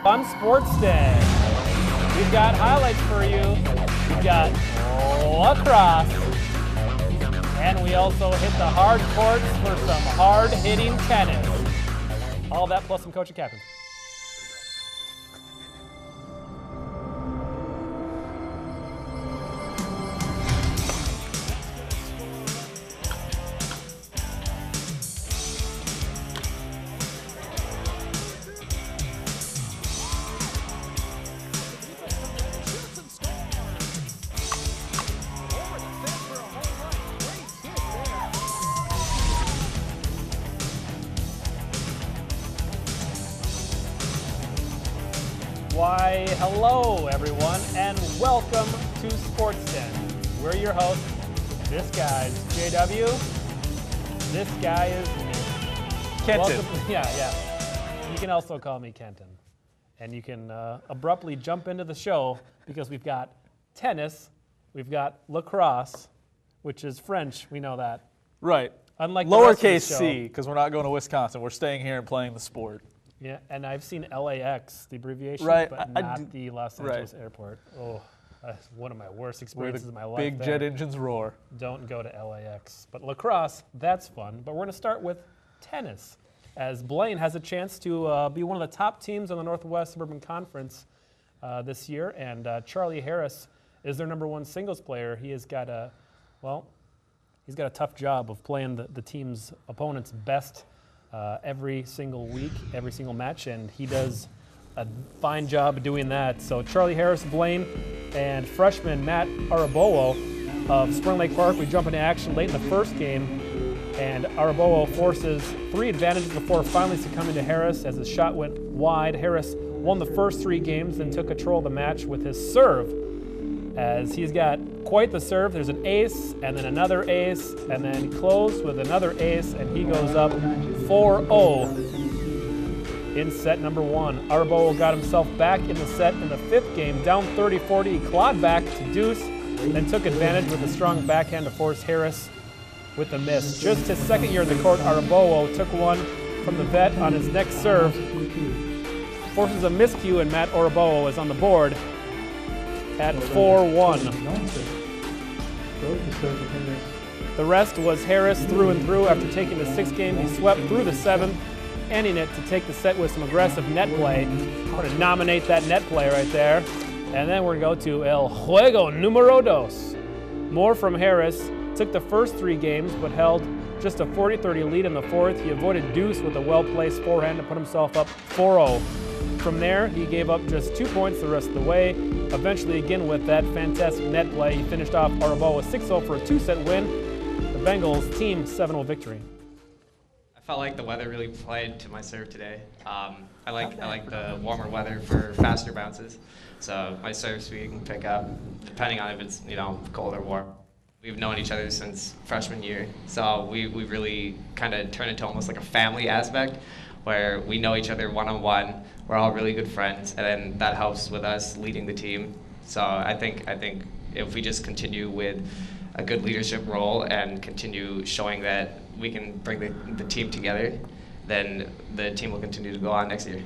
On Sports Day, we've got highlights for you. We've got lacrosse, and we also hit the hard courts for some hard-hitting tennis. All that plus some coaching captains. Why, hello everyone, and welcome to Sports Den. We're your hosts. This guy's JW. This guy is me. Kenton. Yeah. You can also call me Kenton. And you can abruptly jump into the show because we've got tennis, we've got lacrosse, which is French, we know that. Right. Unlike the rest of the Lowercase show. c, because we're not going to Wisconsin. We're staying here and playing the sport. Yeah, and I've seen LAX, the abbreviation, Right, but not the Los Angeles airport. Oh, that's one of my worst experiences in my life. Big jet engines roar. Don't go to LAX. But lacrosse, that's fun. But we're going to start with tennis, as Blaine has a chance to be one of the top teams on the Northwest Suburban Conference this year, and Charlie Harris is their #1 singles player. He has got he's got a tough job of playing the team's opponent's best every single week, every single match, and he does a fine job of doing that. So Charlie Harris, Blaine, and freshman Matt Arabowo of Spring Lake Park, we jump into action late in the first game, and Arabowo forces 3 advantages before finally succumbing to Harris as his shot went wide. Harris won the first 3 games, then took control of the match with his serve, as he's got quite the serve. There's an ace, and then another ace, and then closed with another ace, and he goes up 4-0 in set number 1. Arabowo got himself back in the set in the 5th game, down 30-40. He clawed back to deuce, then took advantage with a strong backhand to force Harris with a miss. Just his second year in the court, Arabowo took one from the vet on his next serve, forces a miscue, and Matt Arabowo is on the board at 4-1. The rest was Harris through and through. After taking the 6th game, he swept through the 7th, ending it to take the set with some aggressive net play. I'm going to nominate that net play right there. And then we're going to go to El Juego Número 2. More from Harris. Took the first 3 games, but held just a 40-30 lead in the 4th. He avoided deuce with a well-placed forehand to put himself up 4-0. From there, he gave up just 2 points the rest of the way. Eventually, again with that fantastic net play, he finished off Arabowo 6-0 for a 2-set win. The Bengals team 7-0 victory. I felt like the weather really played to my serve today. I like the warmer weather for faster bounces, so my serve speed can pick up depending on if it's cold or warm. We've known each other since freshman year, so we really kind of turned into almost like a family aspect, where we know each other one-on-one. We're all really good friends, and then that helps with us leading the team. So I think if we just continue with a good leadership role and continue showing that we can bring the team together, then the team will continue to go on next year.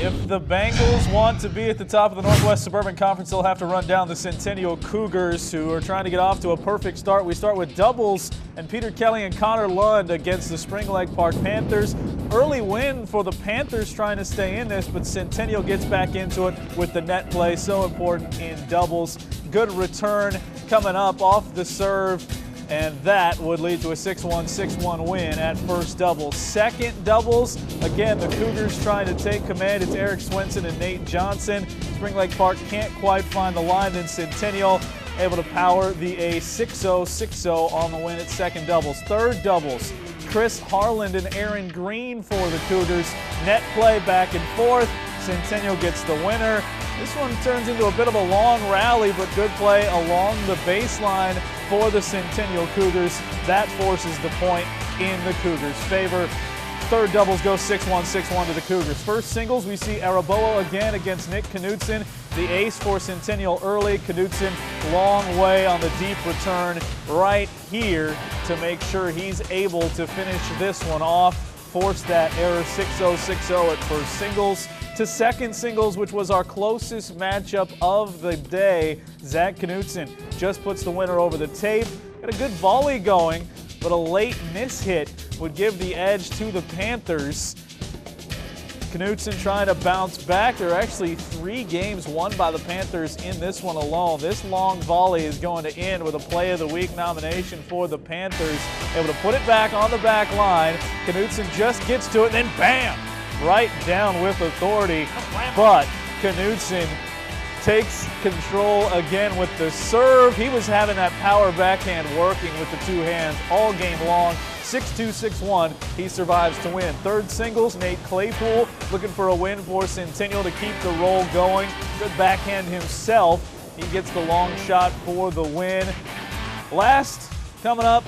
If the Bengals want to be at the top of the Northwest Suburban Conference, they'll have to run down the Centennial Cougars, who are trying to get off to a perfect start. We start with doubles, and Peter Kelly and Connor Lund against the Spring Lake Park Panthers. Early win for the Panthers trying to stay in this, but Centennial gets back into it with the net play, so important in doubles. Good return coming up off the serve, and that would lead to a 6-1, 6-1 win at first doubles. Second doubles, again, the Cougars trying to take command. It's Eric Swenson and Nate Johnson. Spring Lake Park can't quite find the line, then Centennial able to power the A 6-0, 6-0 on the win at second doubles. Third doubles, Chris Harland and Aaron Green for the Cougars. Net play back and forth. Centennial gets the winner. This one turns into a bit of a long rally, but good play along the baseline for the Centennial Cougars. That forces the point in the Cougars' favor. Third doubles go 6-1, 6-1 to the Cougars. First singles, we see Arabowo again against Nick Knudsen. The ace for Centennial early. Knudsen, long way on the deep return right here to make sure he's able to finish this one off. forced that error. 6-0, 6-0 at first singles. To second singles, which was our closest matchup of the day, Zach Knutson just puts the winner over the tape. Got a good volley going, but a late miss hit would give the edge to the Panthers. Knutson trying to bounce back. There are actually 3 games won by the Panthers in this one alone. This long volley is going to end with a Play of the Week nomination for the Panthers. Able to put it back on the back line. Knutson just gets to it, and then bam! Right down with authority. But Knutson takes control again with the serve. He was having that power backhand working with the 2 hands all game long. 6-2, 6-1, he survives to win. Third singles, Nate Claypool looking for a win for Centennial to keep the roll going. Good backhand himself. He gets the long shot for the win. Last coming up,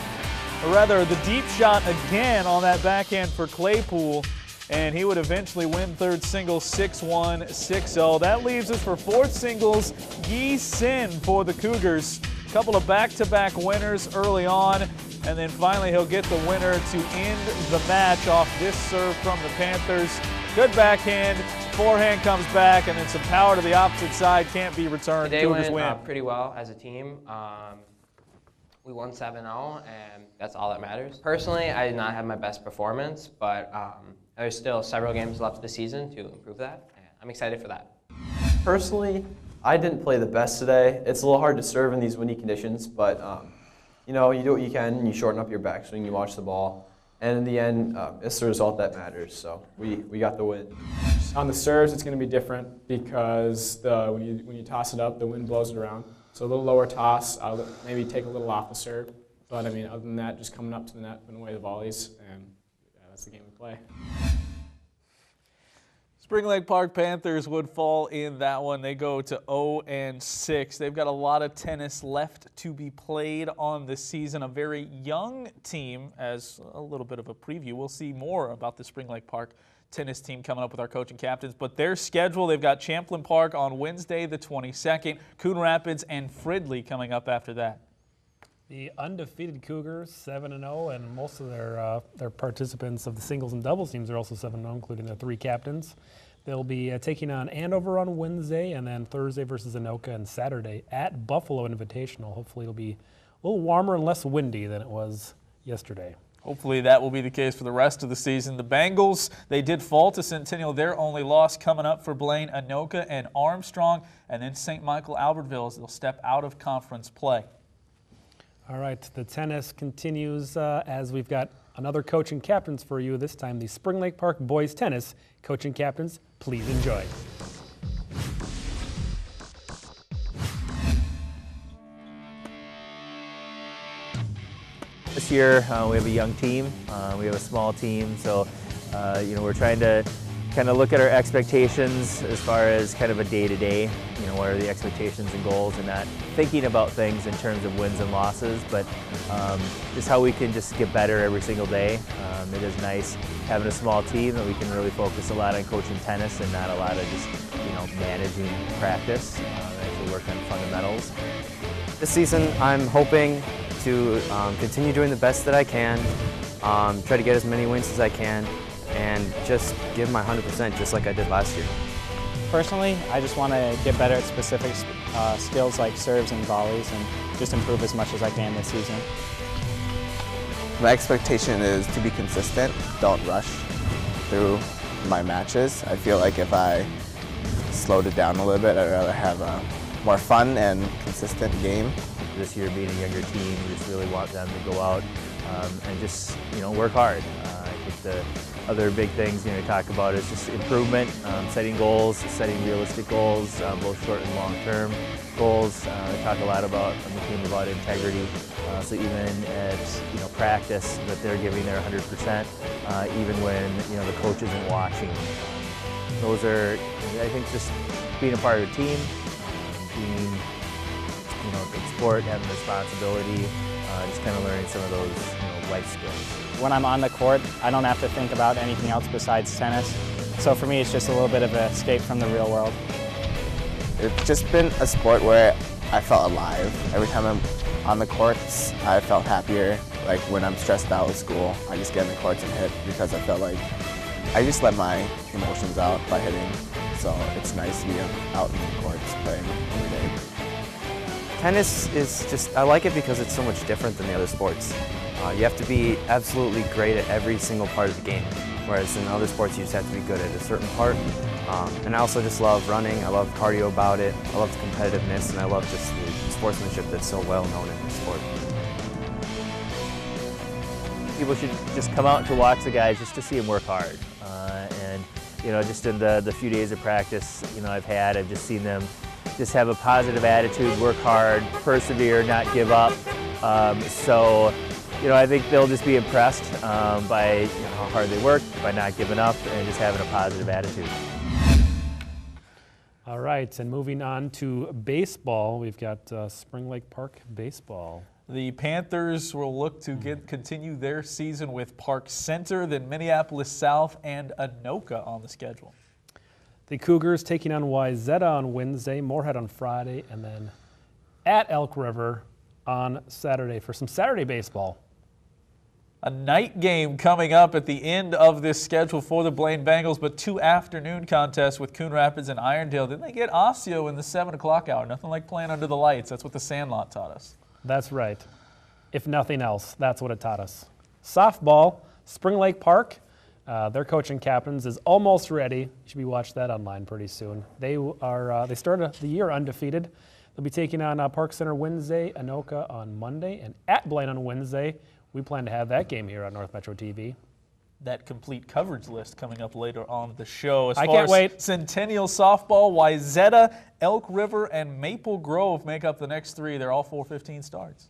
or rather the deep shot again on that backhand for Claypool, and he would eventually win third singles 6-1, 6-0. That leaves us for fourth singles, Yi Sin for the Cougars. A couple of back-to-back winners early on, and then finally he'll get the winner to end the match off this serve from the Panthers. Good backhand, forehand comes back, and then some power to the opposite side can't be returned. Today Cougars went win. pretty well as a team. We won 7-0, and that's all that matters. Personally, I did not have my best performance, but there's still several games left of the season to improve that, and I'm excited for that. Personally, I didn't play the best today. It's a little hard to serve in these windy conditions, but you know, you do what you can, you shorten up your backswing, you watch the ball, and in the end, it's the result that matters, so we got the win. On the serves, it's going to be different because when you toss it up, the wind blows it around. So a little lower toss, I'll maybe take a little off the serve. But I mean, other than that, just coming up to the net, putting away the volleys, and yeah, that's the game we play. Spring Lake Park Panthers would fall in that one. They go to 0-6. They've got a lot of tennis left to be played on the season. A very young team. As a little bit of a preview, we'll see more about the Spring Lake Park tennis team coming up with our coach and captains. But their schedule, they've got Champlin Park on Wednesday the 22nd, Coon Rapids and Fridley coming up after that. The undefeated Cougars, 7-0, and most of their participants of the singles and doubles teams are also 7-0, including their 3 captains. They'll be taking on Andover on Wednesday, and then Thursday versus Anoka, and Saturday at Buffalo Invitational. Hopefully it'll be a little warmer and less windy than it was yesterday. Hopefully that will be the case for the rest of the season. The Bengals, they did fall to Centennial. Their only loss coming up for Blaine, Anoka, and Armstrong, and then St. Michael Albertville as they'll step out of conference play. All right, the tennis continues as we've got another coach and captains for you. This time the Spring Lake Park boys tennis coach and captains. Please enjoy. This year we have a young team, we have a small team, so we're trying to kind of look at our expectations as far as kind of a day-to-day, what are the expectations and goals, and not thinking about things in terms of wins and losses, but just how we can just get better every single day. It is nice having a small team that we can really focus a lot on coaching tennis and not a lot of just managing practice, actually work on fundamentals. This season I'm hoping to continue doing the best that I can, try to get as many wins as I can, and just give my 100% just like I did last year. Personally, I just want to get better at specific skills like serves and volleys and just improve as much as I can this season. My expectation is to be consistent, don't rush through my matches. I feel like if I slowed it down a little bit, I'd rather have a more fun and consistent game. This year being a younger team, we just really want them to go out and just work hard. I think the other big things to talk about is just improvement, setting goals, setting realistic goals, both short and long-term goals. We talk a lot about on the team about integrity, so even at practice that they're giving their 100%, even when the coach isn't watching. Those are, I think, just being a part of a team, being in sport, having responsibility, just kind of learning some of those life skills. When I'm on the court, I don't have to think about anything else besides tennis. So for me, it's just a little bit of an escape from the real world. It's just been a sport where I felt alive. Every time I'm on the courts, I felt happier Like when I'm stressed out with school, I just get in the courts and hit because I felt like I just let my emotions out by hitting. So it's nice to be out in the courts playing every day. Tennis is just, I like it because it's so much different than the other sports. You have to be absolutely great at every single part of the game, whereas in other sports you just have to be good at a certain part. And I also just love running, I love cardio about it, I love the competitiveness, and I love just the sportsmanship that's so well known in this sport. People should just come out to watch the guys just to see them work hard. And just in the few days of practice I've just seen them just have a positive attitude, work hard, persevere, not give up. So I think they'll just be impressed by how hard they work, by not giving up, and just having a positive attitude. All right, and moving on to baseball, we've got Spring Lake Park baseball. The Panthers will look to continue their season with Park Center, then Minneapolis South and Anoka on the schedule. The Cougars taking on Wayzata on Wednesday, Moorhead on Friday, and then at Elk River on Saturday for some Saturday baseball. A night game coming up at the end of this schedule for the Blaine Bengals, but 2 afternoon contests with Coon Rapids and Irondale. Then they get Osseo in the 7 o'clock hour. Nothing like playing under the lights. That's what the Sandlot taught us. That's right. If nothing else, that's what it taught us. Softball, Spring Lake Park. Their coaching captains is almost ready. You should be watching that online pretty soon. They started the year undefeated. They'll be taking on Park Center Wednesday, Anoka on Monday, and at Blaine on Wednesday. We plan to have that game here on North Metro TV. That complete coverage list coming up later on the show. As I far can't as wait. Centennial Softball, Wayzata, Elk River, and Maple Grove make up the next 3. They're all 4:15 starts.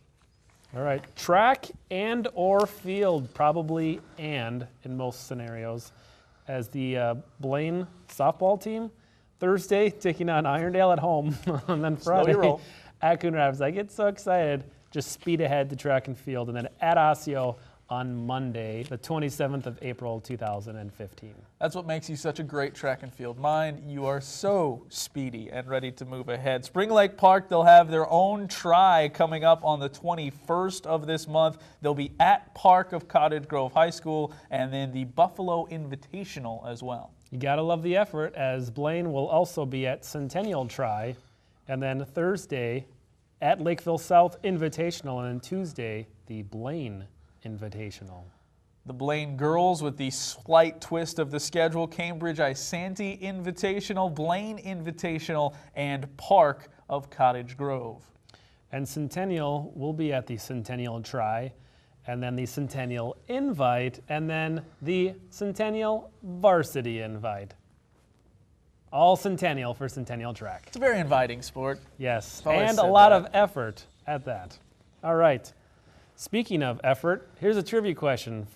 All right, track and or field, probably and in most scenarios, as the Blaine softball team. Thursday, taking on Irondale at home, and then Friday at Coon Rapids. I get so excited. Just speed ahead to track and field, and then at Osseo on Monday, the 27th of April, 2015. That's what makes you such a great track and field mind. You are so speedy and ready to move ahead. Spring Lake Park, they'll have their own try coming up on the 21st of this month. They'll be at Park of Cottage Grove High School, and then the Buffalo Invitational as well. You gotta love the effort, as Blaine will also be at Centennial Try, and then Thursday at Lakeville South Invitational, and then Tuesday, the Blaine Invitational. The Blaine girls with the slight twist of the schedule: Cambridge Isanti Invitational, Blaine Invitational, and Park of Cottage Grove. And Centennial will be at the Centennial Try, and then the Centennial Invite, and then the Centennial Varsity Invite. All Centennial for Centennial Track. It's a very inviting sport. Yes, and a lot of effort at that. All right. Speaking of effort, here's a trivia question.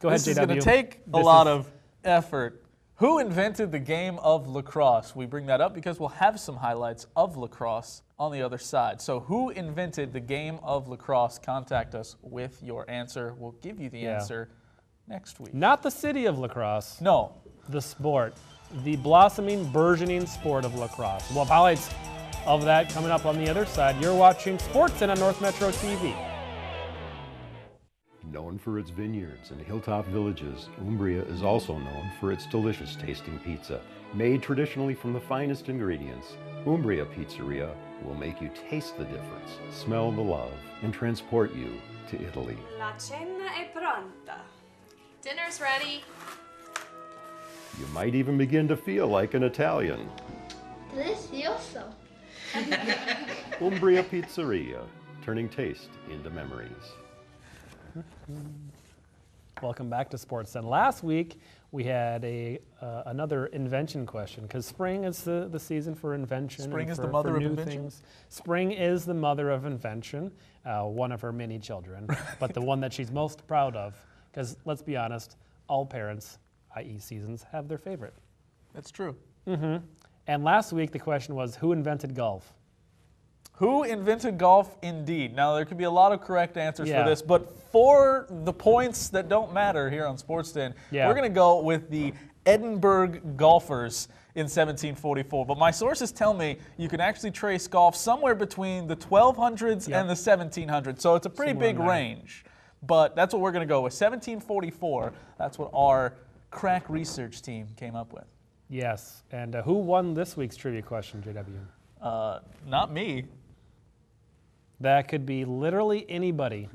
Go ahead, JW. This is going to take a lot of effort. Who invented the game of lacrosse? We bring that up because we'll have some highlights of lacrosse on the other side. So who invented the game of lacrosse? Contact us with your answer. We'll give you the answer next week. Not the city of lacrosse. No. The sport. The blossoming, burgeoning sport of lacrosse. We'll have highlights of that coming up on the other side. You're watching SportsCenter on North Metro TV. Known for its vineyards and hilltop villages, Umbria is also known for its delicious tasting pizza. Made traditionally from the finest ingredients, Umbria Pizzeria will make you taste the difference, smell the love, and transport you to Italy. La cena è pronta. Dinner's ready. You might even begin to feel like an Italian. Delicioso. Umbria Pizzeria, turning taste into memories. Welcome back to Sports. And last week we had another invention question, because spring is the season for invention. Spring is for, the mother for of new invention? things. Spring is the mother of invention, one of her many children, but the one that she's most proud of, because let's be honest, all parents, i.e. seasons, have their favorite. That's true. Mm-hmm. And last week the question was, who invented golf? Who invented golf, indeed? Now, there could be a lot of correct answers for this, but for the points that don't matter here on Sports Den, we're going to go with the Edinburgh golfers in 1744. But my sources tell me you can actually trace golf somewhere between the 1200s and the 1700s, so it's a pretty big range. but that's what we're going to go with. 1744. That's what our crack research team came up with. Yes. And who won this week's trivia question, JW? Not me. That could be literally anybody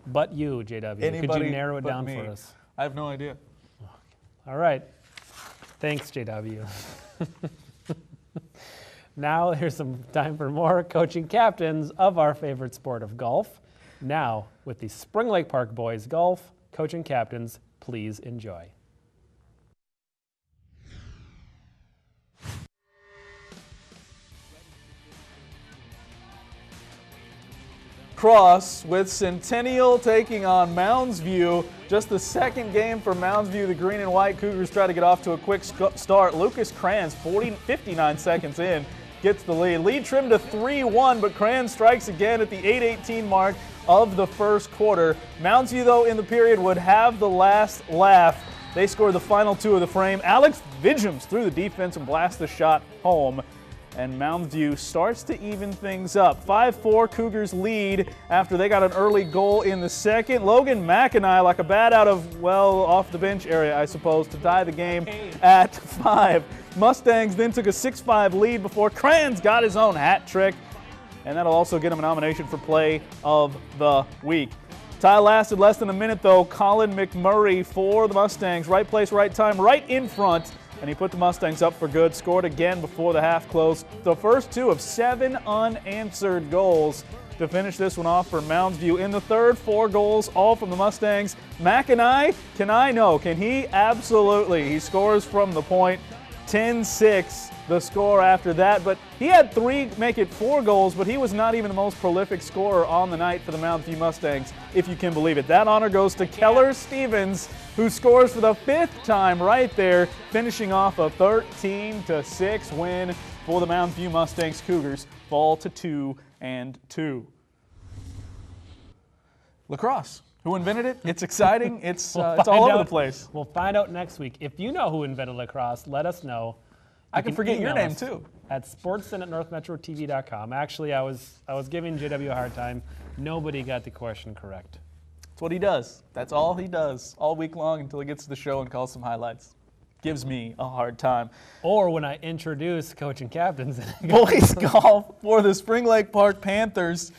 but you, JW. Could Anybody you narrow it but down me. for us? I have no idea. All right. Thanks, JW. Now here's some time for more coaching captains of our favorite sport of golf. Now, with the Spring Lake Park Boys Golf coaching captains, please enjoy. Cross with Centennial taking on Mounds View. Just the second game for Mounds View. The green and white Cougars try to get off to a quick start. Lucas Kranz, 59 seconds in, gets the lead. Lead trimmed to 3-1, but Kranz strikes again at the 8:18 mark of the first quarter. Mounds View, though, in the period would have the last laugh. They scored the final two of the frame. Alex Vidgems through the defense and blasts the shot home. And Mounds View starts to even things up. 5-4 Cougars lead after they got an early goal in the second. Logan McIntyre, like a bat out of, well, off the bench area, I suppose, to tie the game at 5. Mustangs then took a 6-5 lead before Kranz got his own hat trick. And that'll also get him a nomination for Play of the Week. Tie lasted less than a minute, though. Colin McMurray for the Mustangs. Right place, right time, right in front. And he put the Mustangs up for good, scored again before the half closed. The first two of 7 unanswered goals to finish this one off for Mounds View. In the third, 4 goals, all from the Mustangs. McIntyre, can he? Absolutely. He scores from the point. 10-6 the score after that, but he had 3 make it 4 goals, but he was not even the most prolific scorer on the night for the Mounds View Mustangs, if you can believe it. That honor goes to Keller Stevens, who scores for the 5th time right there, finishing off a 13-6 win for the Mounds View Mustangs. Cougars fall to 2-2. Lacrosse. Who invented it? It's exciting. It's all over the place. We'll find out next week. If you know who invented lacrosse, let us know. I can forget your name too. At sportsin@northmetrotv.com. Actually, I was giving JW a hard time. Nobody got the question correct. That's what he does. That's all he does all week long until he gets to the show and calls some highlights. Gives me a hard time. Or when I introduce coaching captains. Boys golf for the Spring Lake Park Panthers.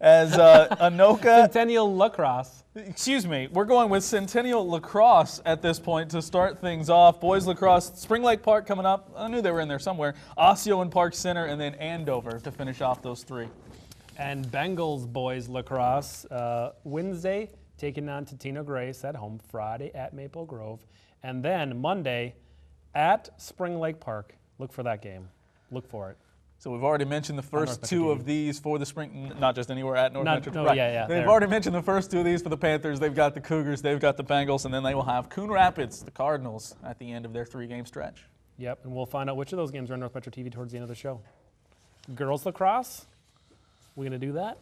As Anoka. Centennial Lacrosse. Excuse me. We're going with Centennial Lacrosse at this point to start things off. Boys lacrosse, Spring Lake Park coming up. I knew they were in there somewhere. Osseo and Park Center, and then Andover to finish off those 3. And Bengals boys lacrosse Wednesday taking on Totino Grace at home. Friday at Maple Grove. And then Monday at Spring Lake Park. Look for that game. Look for it. So we've already mentioned the first 2 of these for the Spring, not just anywhere at North Metro. No, right. yeah. They've already mentioned the first 2 of these for the Panthers. They've got the Cougars, they've got the Bengals, and then they will have Coon Rapids, the Cardinals, at the end of their 3-game stretch. Yep, and we'll find out which of those games are on North Metro TV towards the end of the show. Girls lacrosse, we gonna do that?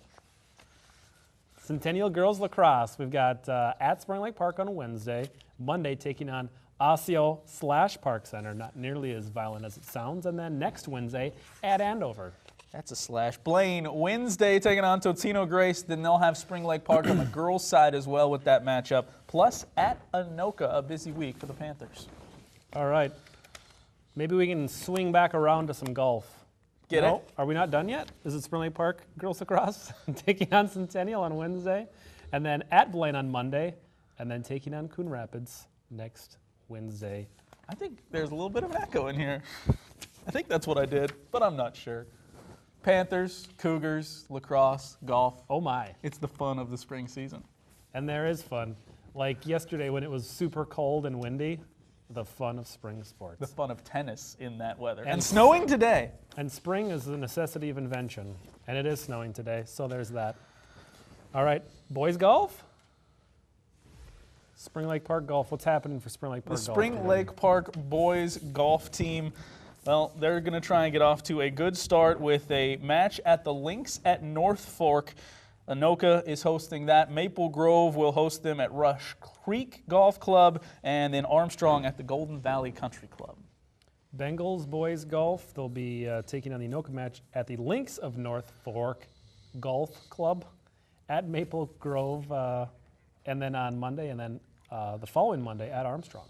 Centennial Girls Lacrosse, we've got at Spring Lake Park on Wednesday, Monday taking on Osseo/Park Center, not nearly as violent as it sounds, and then next Wednesday at Andover. That's a slash. Blaine, Wednesday taking on Totino Grace. Then they'll have Spring Lake Park on the girls' side as well with that matchup. Plus at Anoka, a busy week for the Panthers. All right. Maybe we can swing back around to some golf. Get it? Are we not done yet? Is it Spring Lake Park Girls Lacrosse taking on Centennial on Wednesday, and then at Blaine on Monday, and then taking on Coon Rapids next Wednesday. I think there's a little bit of an echo in here. I think that's what I did, but I'm not sure. Panthers, Cougars, lacrosse, golf. Oh my. It's the fun of the spring season. And there is fun. Like yesterday when it was super cold and windy, the fun of spring sports. The fun of tennis in that weather. And snowing today. And spring is the necessity of invention. And it is snowing today, so there's that. All right, boys golf? Spring Lake Park golf. What's happening for Spring Lake Park golf? The Spring Lake Park boys golf team, well, they're going to try and get off to a good start with a match at the Links at North Fork. Anoka is hosting that. Maple Grove will host them at Rush Creek Golf Club, and then Armstrong at the Golden Valley Country Club. Bengals boys golf. They'll be taking on the Anoka match at the Links of North Fork Golf Club at Maple Grove. and then on Monday, and then the following Monday at Armstrong.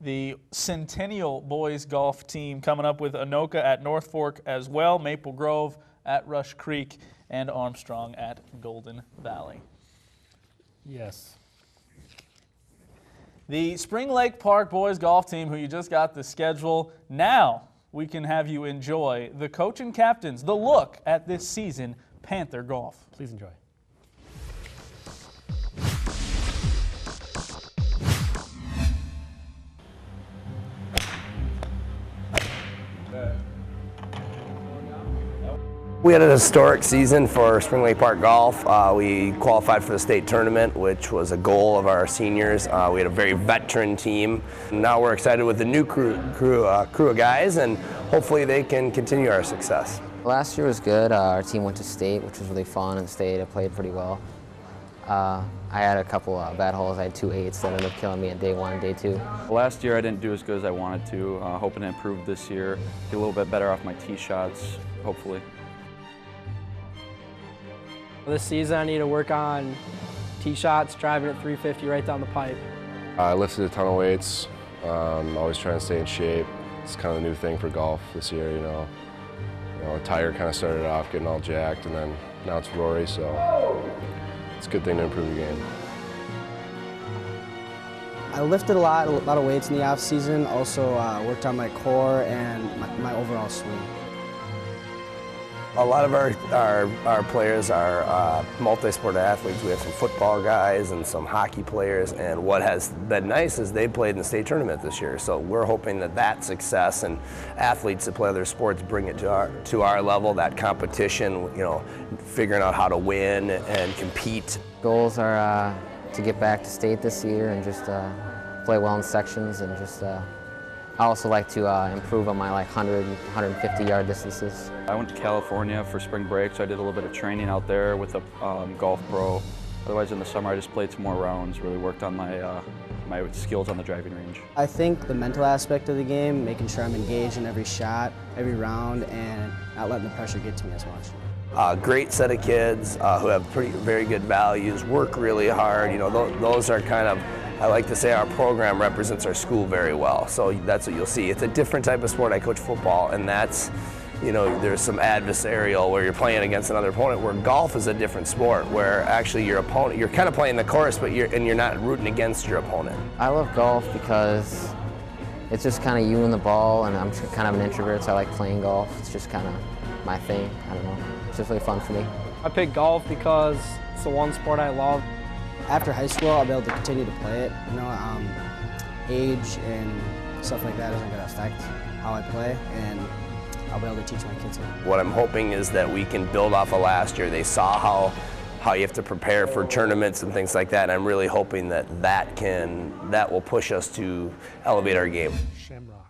The Centennial boys golf team coming up with Anoka at North Fork as well, Maple Grove at Rush Creek, and Armstrong at Golden Valley. Yes. The Spring Lake Park boys golf team, who you just got the schedule, now we can have you enjoy the coach and captains, the look at this season, Panther golf. Please enjoy. We had an historic season for Spring Lake Park Golf. We qualified for the state tournament, which was a goal of our seniors. We had a very veteran team. Now we're excited with the new crew of guys, and hopefully they can continue our success. Last year was good. Our team went to state, which was really fun, and state I played pretty well. I had a couple bad holes. I had 2 8s that ended up killing me at day 1 and day 2. Last year I didn't do as good as I wanted to. Hoping to improve this year, get a little bit better off my tee shots, hopefully. This season I need to work on tee shots, driving at 350 right down the pipe. I lifted a ton of weights, always trying to stay in shape. It's kind of the new thing for golf this year, you know. Tiger kind of started off getting all jacked, and then now it's Rory, so it's a good thing to improve the game. I lifted a lot of weights in the off season. Also worked on my core and my overall swing. A lot of our players are multi-sport athletes. We have some football guys and some hockey players, and what has been nice is they played in the state tournament this year. So we're hoping that success and athletes that play other sports bring it to our level, that competition, figuring out how to win and compete. Goals are to get back to state this year and just play well in sections, and just I also like to improve on my 100, 150-yard distances. I went to California for spring break, so I did a little bit of training out there with a golf pro. Otherwise, in the summer, I just played some more rounds, really worked on my skills on the driving range. I think the mental aspect of the game, making sure I'm engaged in every shot, every round, and not letting the pressure get to me as much. Great set of kids who have very good values, work really hard. Those are kind of, I like to say our program represents our school very well. So that's what you'll see. It's a different type of sport. I coach football, and that's, there's some adversarial where you're playing against another opponent, where golf is a different sport where actually your opponent, you're kind of playing the course, but you're not rooting against your opponent. I love golf because it's just kind of you and the ball, and I'm kind of an introvert, so I like playing golf. It's just kind of my thing. I don't know. It's just really fun for me. I picked golf because it's the one sport I love. After high school, I'll be able to continue to play it. Age and stuff like that isn't going to affect how I play, and I'll be able to teach my kids it. What I'm hoping is that we can build off of last year. They saw how you have to prepare for tournaments and things like that, and I'm really hoping that will push us to elevate our game. Shamrock.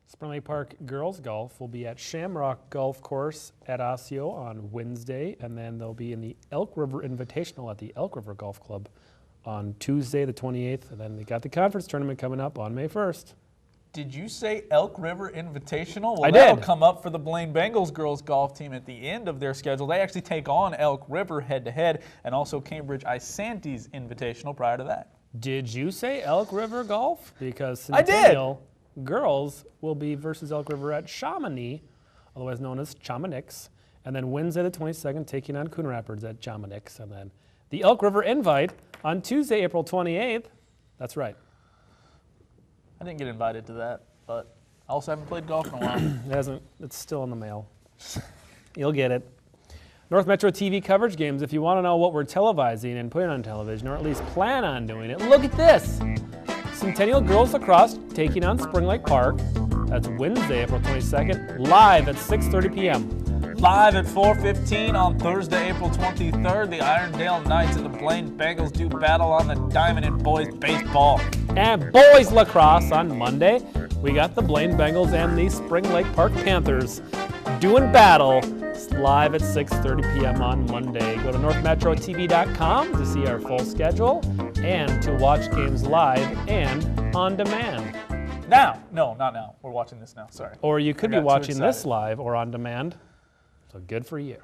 Spring Lake Park girls golf will be at Shamrock Golf Course at Osseo on Wednesday, and then they'll be in the Elk River Invitational at the Elk River Golf Club on Tuesday the 28th, and then they got the conference tournament coming up on May 1st. Did you say Elk River Invitational? Well, I that'll did. come up for the Blaine Bengals girls golf team at the end of their schedule. They actually take on Elk River head-to-head, and also Cambridge Isante's Invitational prior to that. Did you say Elk River Golf? Because I did. Centennial girls will be versus Elk River at Chamonix, otherwise known as Chamonix, and then Wednesday the 22nd taking on Coon Rapids at Chamonix, and then the Elk River Invite on Tuesday, April 28th. That's right. I didn't get invited to that, but I also haven't played golf in a while. It's still in the mail. You'll get it. North Metro TV coverage games, if you want to know what we're televising and putting on television, or at least plan on doing it, look at this. Centennial Girls Lacrosse taking on Spring Lake Park. That's Wednesday, April 22nd, live at 6:30 p.m. Live at 4:15 on Thursday, April 23rd, the Irondale Knights and the Blaine Bengals do battle on the diamond in boys baseball. And boys lacrosse on Monday. We got the Blaine Bengals and the Spring Lake Park Panthers doing battle. It's live at 6:30 p.m. on Monday. Go to northmetrotv.com to see our full schedule and to watch games live and on demand. Now. No, not now. We're watching this now. Sorry. Or you could I be got too watching this excited. live or on demand. So good for you.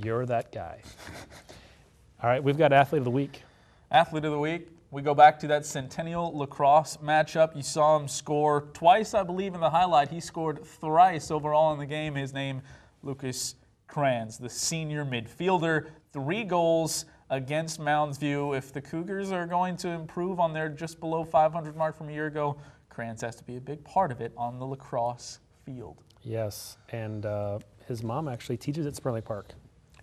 You're that guy. All right, we've got Athlete of the Week. Athlete of the Week. We go back to that Centennial lacrosse matchup. You saw him score twice, I believe, in the highlight. He scored thrice overall in the game. His name, Lucas Kranz, the senior midfielder. 3 goals against Mounds View. If the Cougars are going to improve on their just below 500 mark from a year ago, Kranz has to be a big part of it on the lacrosse field. Yes, and his mom actually teaches at Spring Lake Park.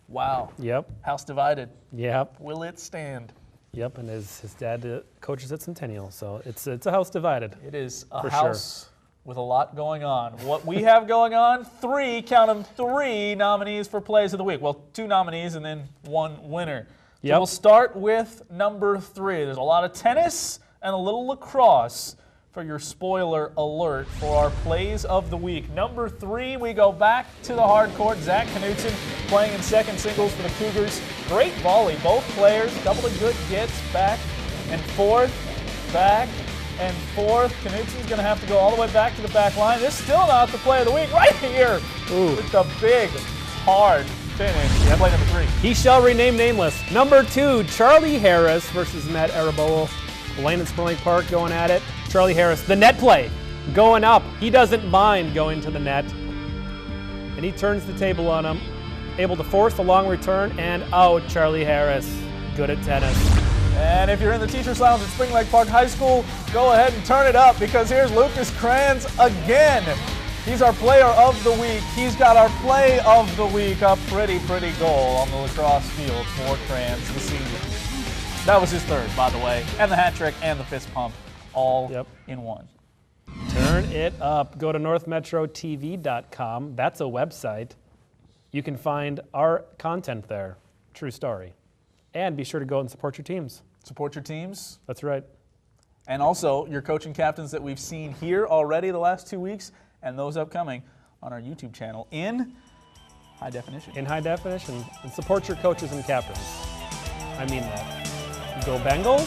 Wow. Yep. House divided. Yep. Will it stand? Yep, and his dad coaches at Centennial, so it's a house divided. It is a for house sure. with a lot going on. What we have going on, 3, count them, 3 nominees for Plays of the Week. Well, 2 nominees and then 1 winner. Yep. So we'll start with number 3. There's a lot of tennis and a little lacrosse for your spoiler alert for our Plays of the Week. Number 3, we go back to the hard court. Zach Knutson playing in second singles for the Cougars. Great volley, both players, couple of good gets, back and forth, back and forth. Knutson's going to have to go all the way back to the back line. This is still not the Play of the Week right here. Ooh. With the big, hard finish. Yep. Play number 3. He shall remain nameless. Number 2, Charlie Harris versus Matt Arabolo. Lane and Spring Lake Park going at it. Charlie Harris, the net play, going up. He doesn't mind going to the net. And he turns the table on him. Able to force the long return and out. Charlie Harris, good at tennis. And if you're in the Teacher's Lounge at Spring Lake Park High School, go ahead and turn it up because here's Lucas Kranz again. He's our Player of the Week. He's got our Play of the Week, a pretty goal on the lacrosse field for Kranz, the senior. That was his 3rd, by the way, and the hat trick and the fist pump, all in one. Turn it up. Go to northmetrotv.com. That's a website. You can find our content there. True story. And be sure to go and support your teams. Support your teams. That's right. And also your coaching captains that we've seen here already the last 2 weeks and those upcoming on our YouTube channel in high definition. In high definition. And support your coaches and captains. I mean that. Go Bengals.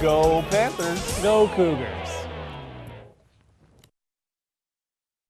Go Panthers. Go Cougars.